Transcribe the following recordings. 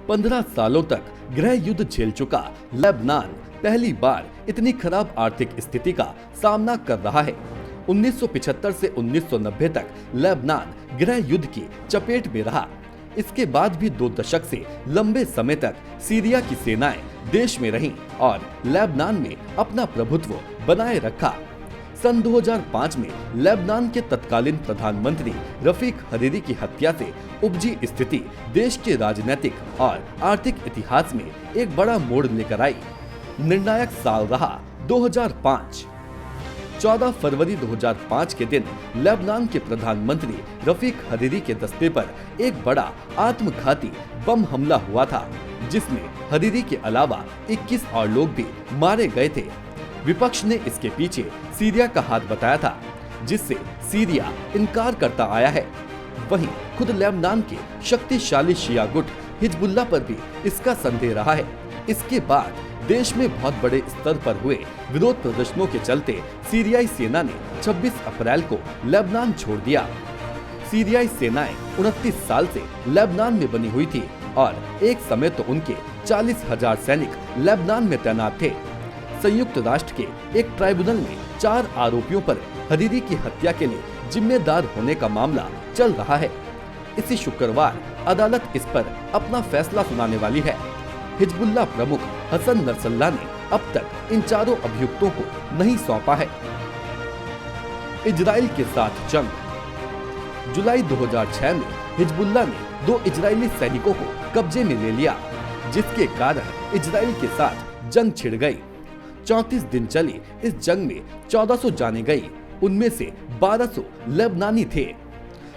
15 सालों तक गृह युद्ध झेल चुका लेबनान पहली बार इतनी खराब आर्थिक स्थिति का सामना कर रहा है। 1975 से 1990 तक लेबनान गृह युद्ध की चपेट में रहा। इसके बाद भी 2 दशक से लंबे समय तक सीरिया की सेनाएं देश में रहीं और लेबनान में अपना प्रभुत्व बनाए रखा। सन 2005 में लेबनान के तत्कालीन प्रधानमंत्री रफीक हरीरी की हत्या से उपजी स्थिति देश के राजनीतिक और आर्थिक इतिहास में एक बड़ा मोड़ लेकर आई। निर्णायक साल रहा 2005। 14 फरवरी 2005 के दिन लेबनान के प्रधानमंत्री रफीक हरीरी के दस्ते पर एक बड़ा आत्मघाती बम हमला हुआ था, जिसमें हरीरी के अलावा 21 और लोग भी मारे गए थे। विपक्ष ने इसके पीछे सीरिया का हाथ बताया था, जिससे सीरिया इनकार करता आया है। वहीं खुद लेबनान के शक्तिशाली शिया गुट हिजबुल्लाह पर भी इसका संदेह रहा है। इसके बाद देश में बहुत बड़े स्तर पर हुए विरोध प्रदर्शनों के चलते सीरियाई सेना ने 26 अप्रैल को लेबनान छोड़ दिया। सीरियाई सेनाएं 29 साल से लेबनान में बनी हुई थी और एक समय तो उनके 40,000 सैनिक लेबनान में तैनात थे। संयुक्त राष्ट्र के एक ट्राइब्यूनल में 4 आरोपियों पर हरीरी की हत्या के लिए जिम्मेदार होने का मामला चल रहा है। इसी शुक्रवार अदालत इस पर अपना फैसला सुनाने वाली है। हिजबुल्लाह प्रमुख हसन नसरल्लाह ने अब तक इन 4 अभियुक्तों को नहीं सौंपा है। इजराइल के साथ जंग। जुलाई 2006 में हिजबुल्लाह ने 2 इजरायली सैनिकों को कब्जे में ले लिया, जिसके कारण इजराइल के साथ जंग छिड़ गई। 34 दिन चली इस जंग में 1400 जाने गई, उनमें से 1200 लेबनानी थे।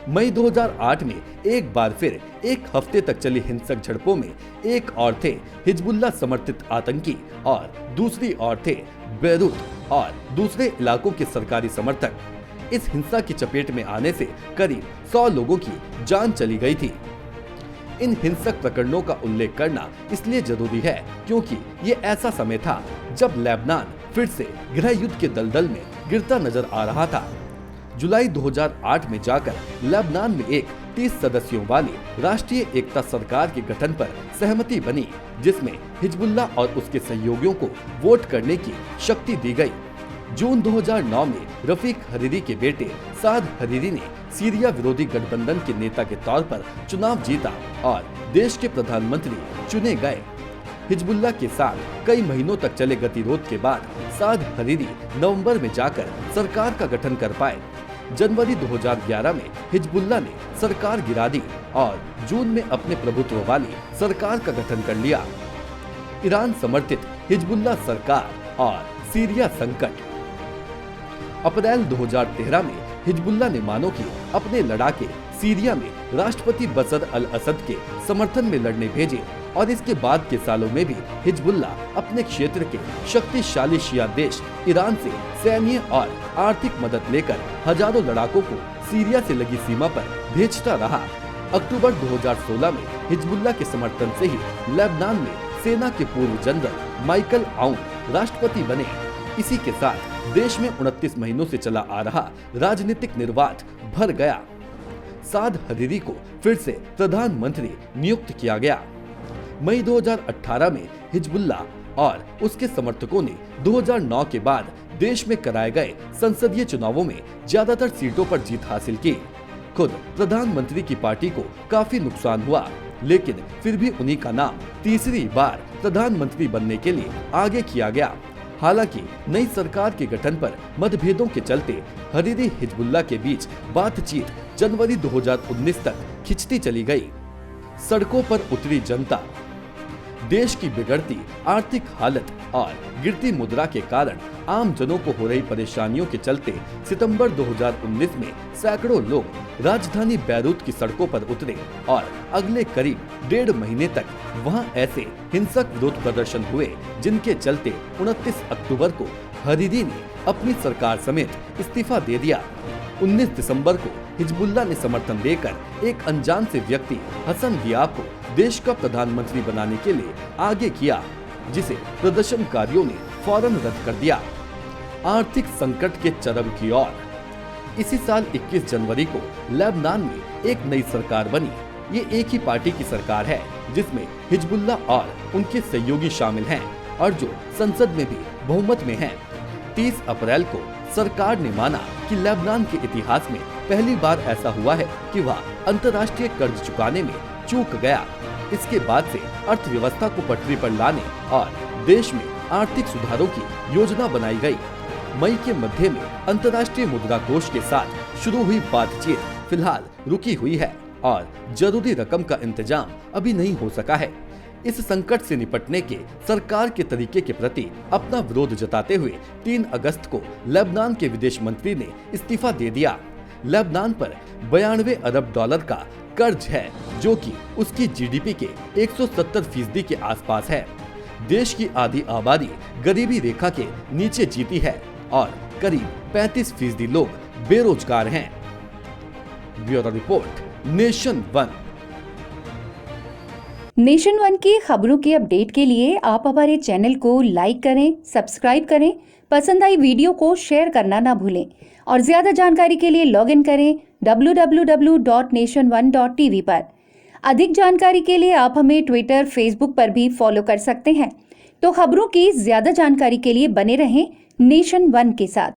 मई 2008 में एक बार फिर एक हफ्ते तक चली हिंसक झड़पों में एक और थे हिजबुल्लाह समर्थित आतंकी और दूसरी ओर थे बेरूत और दूसरे इलाकों के सरकारी समर्थक। इस हिंसा की चपेट में आने से करीब 100 लोगों की जान चली गई थी। इन हिंसक प्रकरणों का उल्लेख करना इसलिए जरूरी है क्योंकि ये ऐसा समय था जब लेबनान फिर से गृह युद्ध के दलदल में गिरता नजर आ रहा था। जुलाई 2008 में जाकर लेबनान में एक 30 सदस्यों वाली राष्ट्रीय एकता सरकार के गठन पर सहमति बनी, जिसमें हिजबुल्लाह और उसके सहयोगियों को वोट करने की शक्ति दी गई। जून 2009 में रफीक हरीरी के बेटे साद हरीरी ने सीरिया विरोधी गठबंधन के नेता के तौर पर चुनाव जीता और देश के प्रधानमंत्री चुने गए। हिजबुल्लाह के साथ कई महीनों तक चले गतिरोध के बाद साद हरीरी नवंबर में जाकर सरकार का गठन कर पाए। जनवरी 2011 में हिजबुल्लाह ने सरकार गिरा दी और जून में अपने प्रभुत्व वाली सरकार का गठन कर लिया। ईरान समर्थित हिजबुल्लाह सरकार और सीरिया संकट। अप्रैल 2013 में हिजबुल्लाह ने मानो कि अपने लड़ाके सीरिया में राष्ट्रपति बशर अल असद के समर्थन में लड़ने भेजे और इसके बाद के सालों में भी हिजबुल्लाह अपने क्षेत्र के शक्तिशाली शिया देश ईरान से सैन्य और आर्थिक मदद लेकर हजारों लड़ाकों को सीरिया से लगी सीमा पर भेजता रहा। अक्टूबर 2016 में हिजबुल्लाह के समर्थन से ही लेबनान में सेना के पूर्व जनरल माइकल आउन राष्ट्रपति बने। इसी के साथ देश में 29 महीनों से चला आ रहा राजनीतिक निर्वात भर गया। साद हरीरी को फिर से प्रधानमंत्री नियुक्त किया गया। मई 2018 में हिजबुल्लाह और उसके समर्थकों ने 2009 के बाद देश में कराए गए संसदीय चुनावों में ज्यादातर सीटों पर जीत हासिल की। खुद प्रधानमंत्री की पार्टी को काफी नुकसान हुआ, लेकिन फिर भी उन्हीं का नाम तीसरी बार प्रधानमंत्री बनने के लिए आगे किया गया। हालांकि नई सरकार के गठन पर मतभेदों के चलते हरीरी हिजबुल्लाह के बीच बातचीत जनवरी 2019 तक खिंचती चली गई। सड़कों पर उतरी जनता। देश की बिगड़ती आर्थिक हालत और गिरती मुद्रा के कारण आम जनों को हो रही परेशानियों के चलते सितंबर 2019 में सैकड़ों लोग राजधानी बैरूत की सड़कों पर उतरे और अगले करीब 1.5 महीने तक वहां ऐसे हिंसक विरोध प्रदर्शन हुए जिनके चलते 29 अक्टूबर को हरीरी ने अपनी सरकार समेत इस्तीफा दे दिया। 19 दिसंबर को हिजबुल्लाह ने समर्थन देकर एक अनजान से व्यक्ति हसन दियाब को देश का प्रधानमंत्री बनाने के लिए आगे किया, जिसे प्रदर्शनकारियों ने फौरन रद्द कर दिया। आर्थिक संकट के चरम की ओर। इसी साल 21 जनवरी को लेबनान में एक नई सरकार बनी। ये एक ही पार्टी की सरकार है, जिसमें हिजबुल्लाह और उनके सहयोगी शामिल हैं और जो संसद में भी बहुमत में हैं। 30 अप्रैल को सरकार ने माना कि लेबनान के इतिहास में पहली बार ऐसा हुआ है कि वह अंतर्राष्ट्रीय कर्ज चुकाने में चूक गया। इसके बाद से अर्थव्यवस्था को पटरी पर लाने और देश में आर्थिक सुधारों की योजना बनाई गई। मई के मध्य में अंतर्राष्ट्रीय मुद्रा कोष के साथ शुरू हुई बातचीत फिलहाल रुकी हुई है और जरूरी रकम का इंतजाम अभी नहीं हो सका है। इस संकट से निपटने के सरकार के तरीके के प्रति अपना विरोध जताते हुए 3 अगस्त को लेबनान के विदेश मंत्री ने इस्तीफा दे दिया। लेबनान पर 92 अरब डॉलर का कर्ज है, जो कि उसकी जीडीपी के 170% के आसपास है। देश की आधी आबादी गरीबी रेखा के नीचे जीती है और करीब 35% लोग बेरोजगार हैं। Bureau report, nation one. Nation one की खबरों के अपडेट के लिए आप हमारे चैनल को लाइक करें, सब्सक्राइब करें, पसंद आई वीडियो को शेयर करना ना भूलें और ज्यादा जानकारी के लिए लॉग इन करें www.nation1.tv पर। अधिक जानकारी के लिए आप हमें ट्विटर, फेसबुक पर भी फॉलो कर सकते हैं। तो खबरों की ज्यादा जानकारी के लिए बने रहें नेशन वन के साथ।